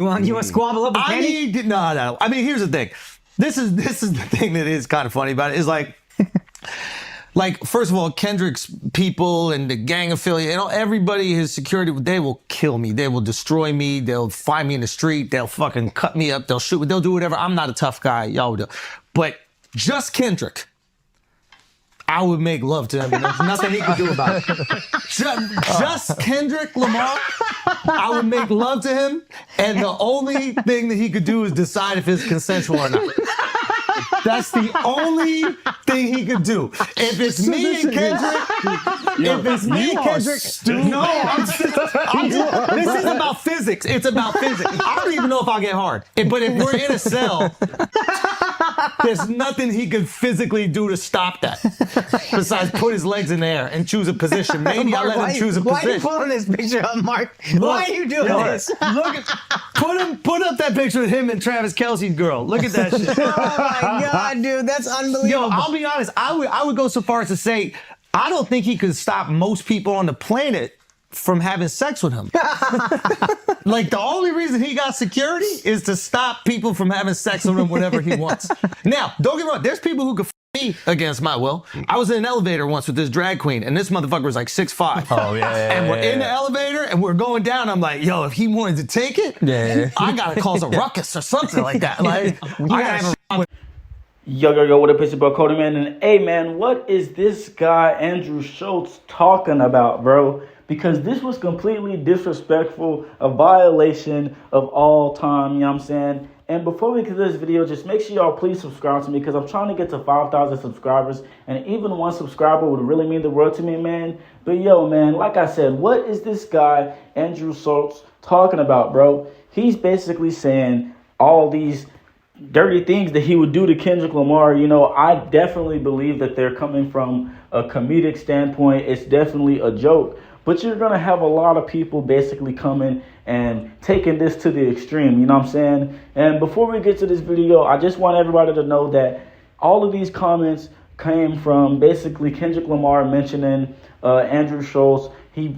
You want to squabble up with Kenny? No. I mean, here's the thing. This is the thing that is kind of funny about it. Is like, first of all, Kendrick's people and the gang affiliate, everybody, his security, they will kill me. They will destroy me. They'll find me in the street. They'll fucking cut me up. They'll shoot me. They'll do whatever. I'm not a tough guy. Y'all would do. But just Kendrick, I would make love to him, and there's nothing he could do about it. Just Kendrick Lamar, I would make love to him, and the only thing that he could do is decide if it's consensual or not. That's the only thing he could do. If it's me and Kendrick, this is about physics. It's about physics. I don't even know if I'll get hard. But if we're in a cell, there's nothing he could physically do to stop that. Besides put his legs in the air and choose a position. Maybe Mark, I'll let him choose a position. Why are you pulling this picture up, Mark? Why are you doing this? Put up that picture of him and Travis Kelce's girl. Look at that shit. Oh my God, dude, that's unbelievable. Yo, I'll be honest. I would go so far as to say, I don't think he could stop most people on the planet from having sex with him. Like, the only reason he got security is to stop people from having sex with him whenever he wants. Now, don't get me wrong, there's people who could me against my will. I was in an elevator once with this drag queen, and this motherfucker was like 6'5". Oh, yeah. And we're in the elevator, and we're going down. I'm like, yo, if he wanted to take it, I gotta cause a ruckus or something like that. Like, I gotta have Yo, what up, it's your bro Cody, man, and hey, man, what is this guy, Andrew Schulz, talking about, bro? Because this was completely disrespectful, a violation of all time, you know what I'm saying? And before we get to this video, just make sure y'all please subscribe to me, because I'm trying to get to 5,000 subscribers, and even one subscriber would really mean the world to me, man. But yo, man, like I said, what is this guy, Andrew Schulz, talking about, bro? He's basically saying all these dirty things that he would do to Kendrick Lamar. You know, I definitely believe that they're coming from a comedic standpoint. It's definitely a joke. But you're going to have a lot of people basically coming and taking this to the extreme, you know what I'm saying? And before we get to this video, I just want everybody to know that all of these comments came from basically Kendrick Lamar mentioning Andrew Schulz. I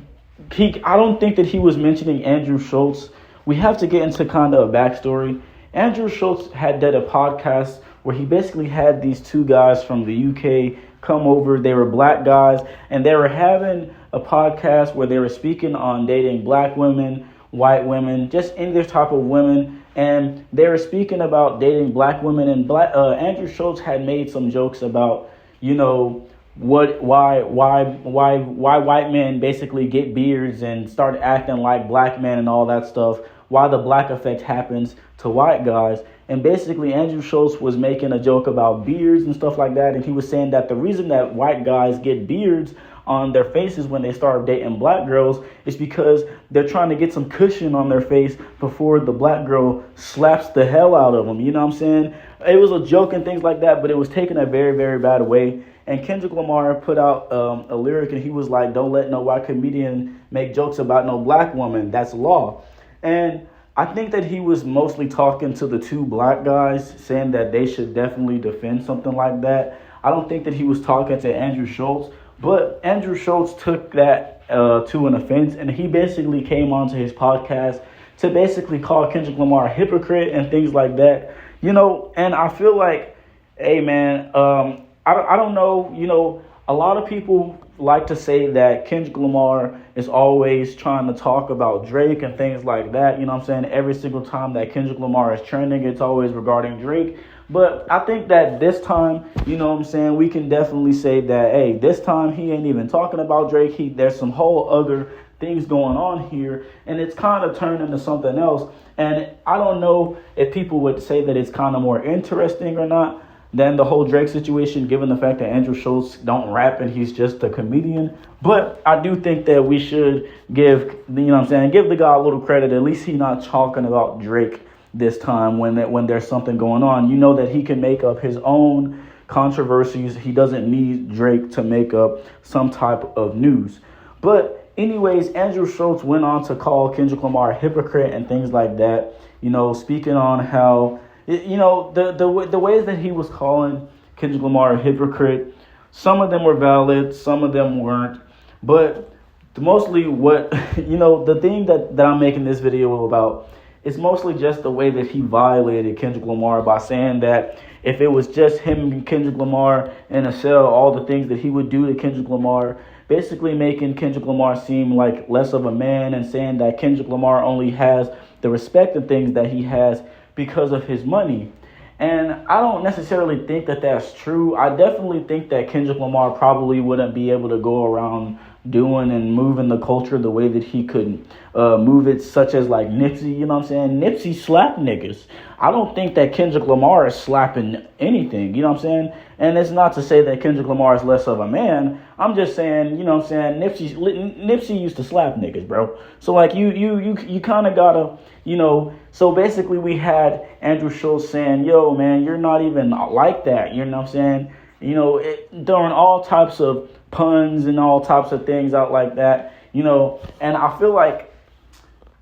don't think that he was mentioning Andrew Schulz. We have to get into kind of a backstory. Andrew Schulz had done a podcast where he basically had these two guys from the UK come over. They were black guys, and they were having a podcast where they were speaking on dating black women, white women, just any type of women, and they were speaking about dating black women. And Andrew Schulz had made some jokes about, you know, why white men basically get beards and start acting like black men and all that stuff, why the black effect happens to white guys. And basically Andrew Schulz was making a joke about beards and stuff like that, and he was saying that the reason that white guys get beards on their faces when they start dating black girls is because they're trying to get some cushion on their face before the black girl slaps the hell out of them. You know what I'm saying? It was a joke and things like that, but it was taken a very, very bad way. And Kendrick Lamar put out a lyric, and he was like, don't let no white comedian make jokes about no black woman. That's law. And I think that he was mostly talking to the two black guys, saying that they should definitely defend something like that. I don't think that he was talking to Andrew Schulz, but Andrew Schulz took that to an offense, and he basically came onto his podcast to basically call Kendrick Lamar a hypocrite and things like that. You know, and I feel like, hey, man, I don't know, you know, a lot of people like to say that Kendrick Lamar is always trying to talk about Drake and things like that. You know what I'm saying? Every single time that Kendrick Lamar is trending, it's always regarding Drake. But I think that this time, you know what I'm saying, we can definitely say that, hey, this time he ain't even talking about Drake. There's some whole other things going on here, and it's kind of turned into something else. And I don't know if people would say that it's kind of more interesting or not than the whole Drake situation, given the fact that Andrew Schulz don't rap and he's just a comedian. But I do think that we should give, you know what I'm saying, give the guy a little credit. At least he's not talking about Drake this time when there's something going on. You know that he can make up his own controversies. He doesn't need Drake to make up some type of news. But anyways, Andrew Schulz went on to call Kendrick Lamar a hypocrite and things like that, you know, speaking on how, you know, the ways that he was calling Kendrick Lamar a hypocrite, some of them were valid, some of them weren't. But mostly what, you know, the thing that I'm making this video about it's mostly just the way that he violated Kendrick Lamar by saying that if it was just him and Kendrick Lamar in a cell, all the things that he would do to Kendrick Lamar, basically making Kendrick Lamar seem like less of a man and saying that Kendrick Lamar only has the respect and things that he has because of his money. And I don't necessarily think that that's true. I definitely think that Kendrick Lamar probably wouldn't be able to go around doing and moving the culture the way that he could move it, such as like Nipsey, you know what I'm saying? Nipsey slapped niggas. I don't think that Kendrick Lamar is slapping anything, you know what I'm saying? And it's not to say that Kendrick Lamar is less of a man. I'm just saying, you know what I'm saying, Nipsey used to slap niggas, bro. So like you kind of gotta, you know, so basically we had Andrew Schulz saying, yo, man, you're not even like that, you know what I'm saying? You know, throwing all types of puns and all types of things out like that, you know, and I feel like,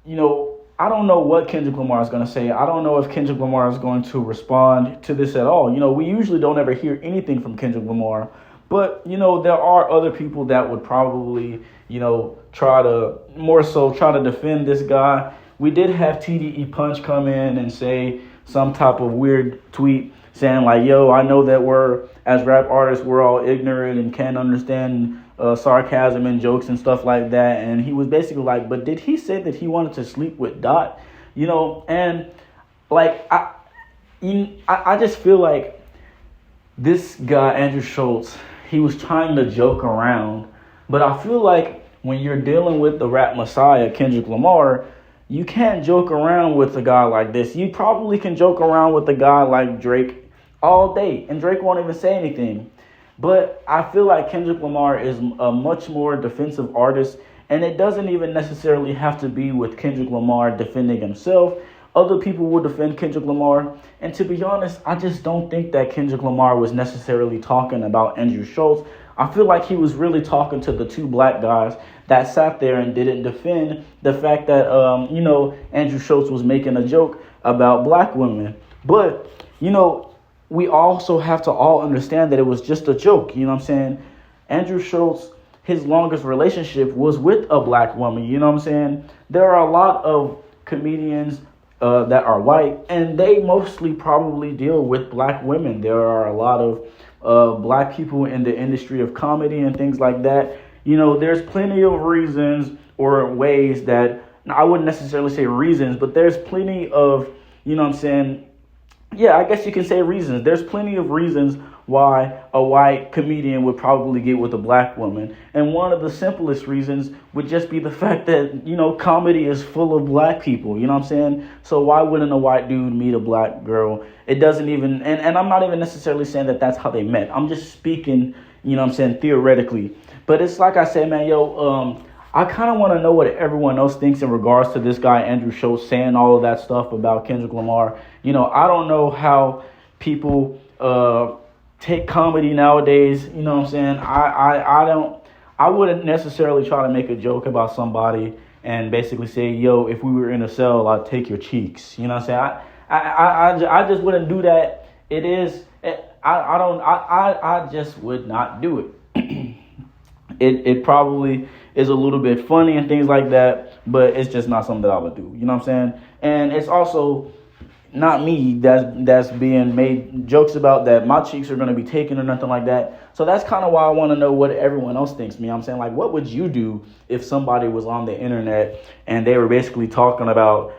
you know, I don't know what Kendrick Lamar is going to say. I don't know if Kendrick Lamar is going to respond to this at all. You know, we usually don't ever hear anything from Kendrick Lamar, but, you know, there are other people that would probably, you know, try to defend this guy. We did have TDE Punch come in and say some type of weird tweet saying like, yo, I know that as rap artists, we're all ignorant and can't understand sarcasm and jokes and stuff like that. And he was basically like, but did he say that he wanted to sleep with Dot? You know, and like, I just feel like this guy, Andrew Schulz, he was trying to joke around. But I feel like when you're dealing with the rap messiah, Kendrick Lamar, you can't joke around with a guy like this. You probably can joke around with a guy like Drake all day, and Drake won't even say anything. But I feel like Kendrick Lamar is a much more defensive artist, and it doesn't even necessarily have to be with Kendrick Lamar defending himself. Other people will defend Kendrick Lamar, and to be honest, I just don't think that Kendrick Lamar was necessarily talking about Andrew Schulz. I feel like he was really talking to the two black guys that sat there and didn't defend the fact that, you know, Andrew Schulz was making a joke about black women. But, you know, we also have to all understand that it was just a joke, you know what I'm saying? Andrew Schulz, his longest relationship was with a black woman, you know what I'm saying? There are a lot of comedians that are white, and they mostly probably deal with black women. There are a lot of black people in the industry of comedy and things like that. You know, there's plenty of reasons or ways that, I wouldn't necessarily say reasons, but there's plenty of, you know what I'm saying, yeah, I guess you can say reasons. There's plenty of reasons why a white comedian would probably get with a black woman. And one of the simplest reasons would just be the fact that, you know, comedy is full of black people, you know what I'm saying? So why wouldn't a white dude meet a black girl? It doesn't even, and I'm not even necessarily saying that that's how they met. I'm just speaking, you know what I'm saying, theoretically. But it's like I said, man, I kind of want to know what everyone else thinks in regards to this guy, Andrew Schulz, saying all of that stuff about Kendrick Lamar. You know, I don't know how people take comedy nowadays. You know what I'm saying? I wouldn't necessarily try to make a joke about somebody and basically say, yo, if we were in a cell, I'd take your cheeks. You know what I'm saying? I just wouldn't do that. I just would not do it. It probably is a little bit funny and things like that, but it's just not something that I would do. You know what I'm saying? And it's also not me that's being made jokes about that my cheeks are going to be taken or nothing like that. So that's kind of why I want to know what everyone else thinks. Me, I'm saying, like, what would you do if somebody was on the internet and they were basically talking about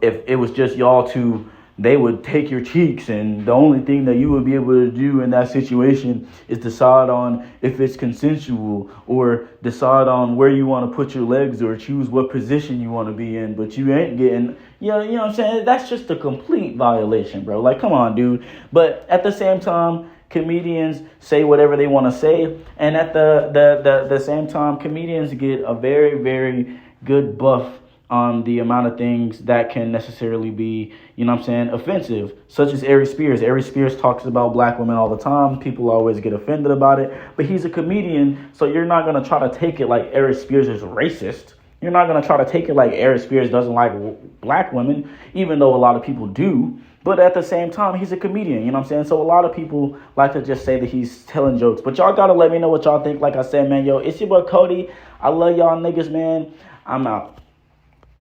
if it was just y'all two, they would take your cheeks, and the only thing that you would be able to do in that situation is decide on if it's consensual or decide on where you want to put your legs or choose what position you want to be in, but you ain't getting, you know what I'm saying? That's just a complete violation, bro. Like, come on, dude. But at the same time, comedians say whatever they want to say, and at the same time, comedians get a very, very good buff on the amount of things that can necessarily be, you know what I'm saying, offensive, such as Ari Spears. Ari Spears talks about black women all the time. People always get offended about it, but he's a comedian, so you're not going to try to take it like Ari Spears is racist. You're not going to try to take it like Ari Spears doesn't like black women, even though a lot of people do. But at the same time, he's a comedian, you know what I'm saying? So a lot of people like to just say that he's telling jokes. But y'all got to let me know what y'all think. Like I said, man, yo, it's your boy Cody. I love y'all niggas, man. I'm out.